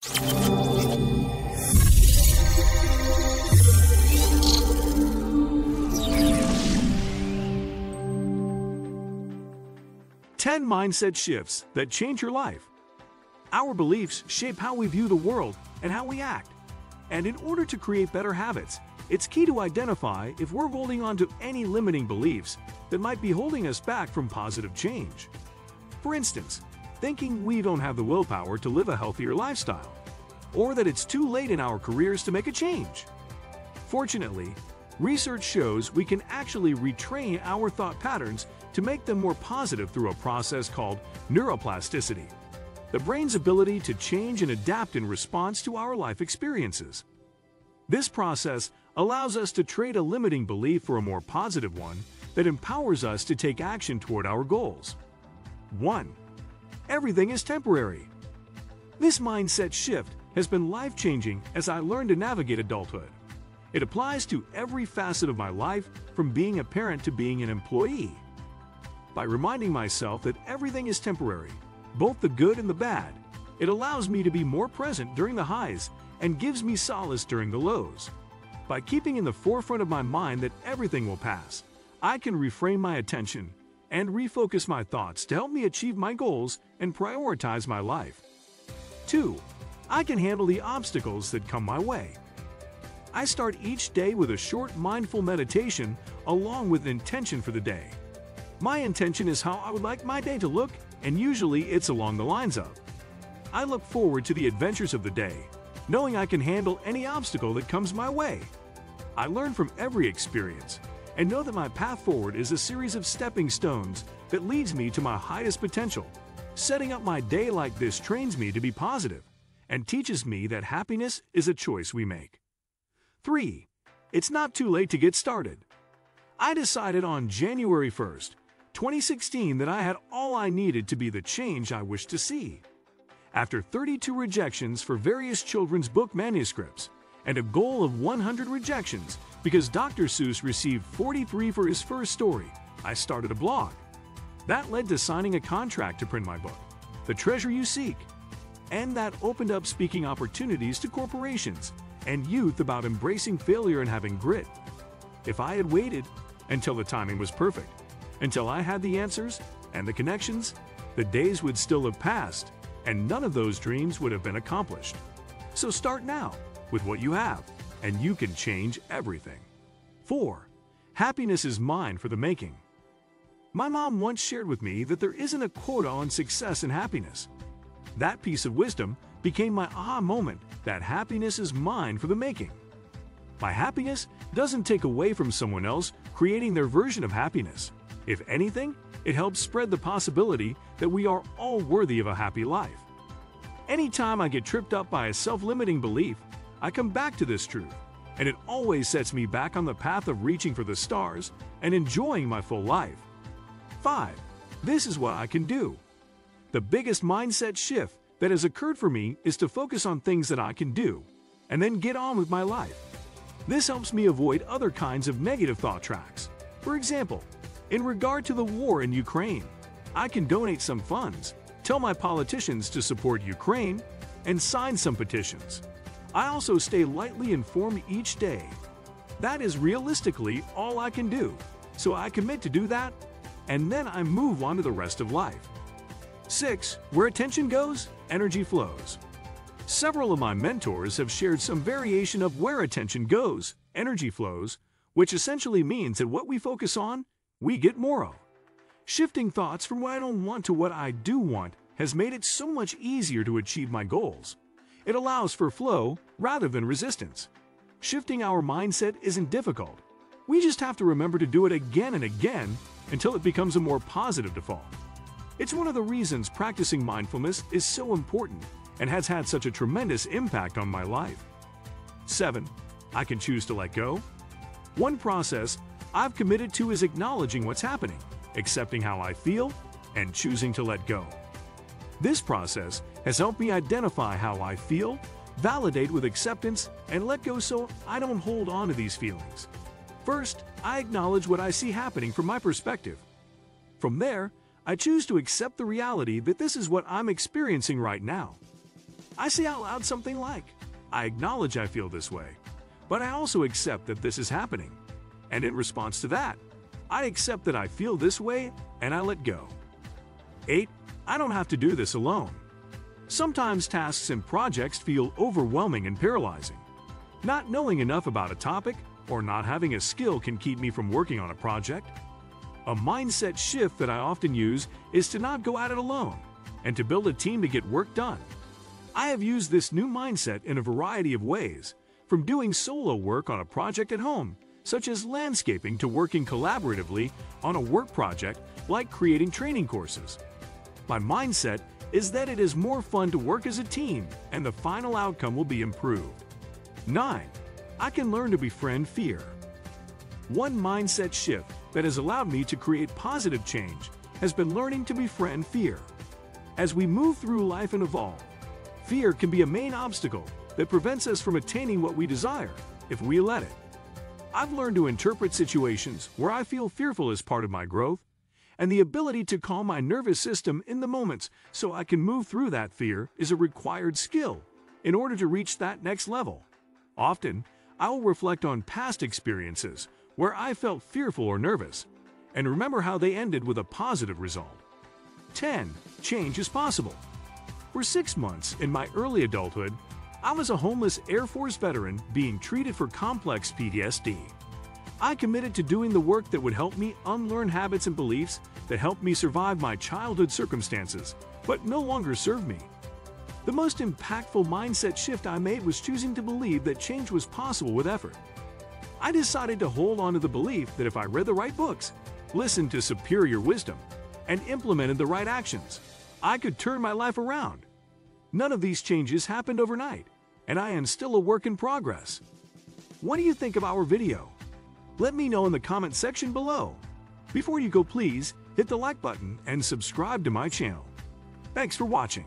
Ten mindset shifts that change your life. Our beliefs shape how we view the world and how we act. And in order to create better habits, it's key to identify if we're holding on to any limiting beliefs that might be holding us back from positive change. For instance, thinking we don't have the willpower to live a healthier lifestyle, or that it's too late in our careers to make a change. Fortunately, research shows we can actually retrain our thought patterns to make them more positive through a process called neuroplasticity, the brain's ability to change and adapt in response to our life experiences. This process allows us to trade a limiting belief for a more positive one that empowers us to take action toward our goals. 1. Everything is temporary. This mindset shift has been life-changing as I learned to navigate adulthood. It applies to every facet of my life, from being a parent to being an employee. By reminding myself that everything is temporary, both the good and the bad, it allows me to be more present during the highs and gives me solace during the lows. By keeping in the forefront of my mind that everything will pass, I can reframe my attention and refocus my thoughts to help me achieve my goals and prioritize my life. 2. I can handle the obstacles that come my way. I start each day with a short mindful meditation along with an intention for the day. My intention is how I would like my day to look, and usually it's along the lines of, I look forward to the adventures of the day, knowing I can handle any obstacle that comes my way. I learn from every experience and know that my path forward is a series of stepping stones that leads me to my highest potential. Setting up my day like this trains me to be positive and teaches me that happiness is a choice we make. 3. It's not too late to get started. I decided on January 1st, 2016 that I had all I needed to be the change I wished to see. After 32 rejections for various children's book manuscripts and a goal of 100 rejections because Dr. Seuss received 43 for his first story, I started a blog. That led to signing a contract to print my book, The Treasure You Seek, and that opened up speaking opportunities to corporations and youth about embracing failure and having grit. If I had waited until the timing was perfect, until I had the answers and the connections, the days would still have passed and none of those dreams would have been accomplished. So start now with what you have, and you can change everything. 4. Happiness is mine for the making. My mom once shared with me that there isn't a quota on success and happiness. That piece of wisdom became my aha moment that happiness is mine for the making. My happiness doesn't take away from someone else creating their version of happiness. If anything, it helps spread the possibility that we are all worthy of a happy life. Anytime I get tripped up by a self-limiting belief, I come back to this truth, and it always sets me back on the path of reaching for the stars and enjoying my full life. 5. This is what I can do. The biggest mindset shift that has occurred for me is to focus on things that I can do, and then get on with my life. This helps me avoid other kinds of negative thought tracks. For example, in regard to the war in Ukraine, I can donate some funds, tell my politicians to support Ukraine, and sign some petitions. I also stay lightly informed each day. That is realistically all I can do, so I commit to do that, and then I move on to the rest of life. 6. Where attention goes, energy flows. Several of my mentors have shared some variation of where attention goes, energy flows, which essentially means that what we focus on, we get more of. Shifting thoughts from what I don't want to what I do want has made it so much easier to achieve my goals. It allows for flow rather than resistance. Shifting our mindset isn't difficult. We just have to remember to do it again and again until it becomes a more positive default. It's one of the reasons practicing mindfulness is so important and has had such a tremendous impact on my life. 7. I can choose to let go. One process I've committed to is acknowledging what's happening, accepting how I feel, and choosing to let go. This process has helped me identify how I feel, validate with acceptance, and let go so I don't hold on to these feelings. First, I acknowledge what I see happening from my perspective. From there, I choose to accept the reality that this is what I'm experiencing right now. I say out loud something like, I acknowledge I feel this way, but I also accept that this is happening. And in response to that, I accept that I feel this way and I let go. 8. I don't have to do this alone. Sometimes tasks and projects feel overwhelming and paralyzing. Not knowing enough about a topic or not having a skill can keep me from working on a project. A mindset shift that I often use is to not go at it alone and to build a team to get work done. I have used this new mindset in a variety of ways, from doing solo work on a project at home, such as landscaping, to working collaboratively on a work project like creating training courses. My mindset is that it is more fun to work as a team and the final outcome will be improved. 9. I can learn to befriend fear. One mindset shift that has allowed me to create positive change has been learning to befriend fear. As we move through life and evolve, fear can be a main obstacle that prevents us from attaining what we desire if we let it. I've learned to interpret situations where I feel fearful as part of my growth, and the ability to calm my nervous system in the moments so I can move through that fear is a required skill in order to reach that next level. Often, I will reflect on past experiences where I felt fearful or nervous, and remember how they ended with a positive result. 10. Change is possible. For 6 months in my early adulthood, I was a homeless Air Force veteran being treated for complex PTSD. I committed to doing the work that would help me unlearn habits and beliefs that helped me survive my childhood circumstances, but no longer serve me. The most impactful mindset shift I made was choosing to believe that change was possible with effort. I decided to hold on to the belief that if I read the right books, listened to superior wisdom, and implemented the right actions, I could turn my life around. None of these changes happened overnight, and I am still a work in progress. What do you think of our video? Let me know in the comment section below. Before you go, please hit the like button and subscribe to my channel. Thanks for watching.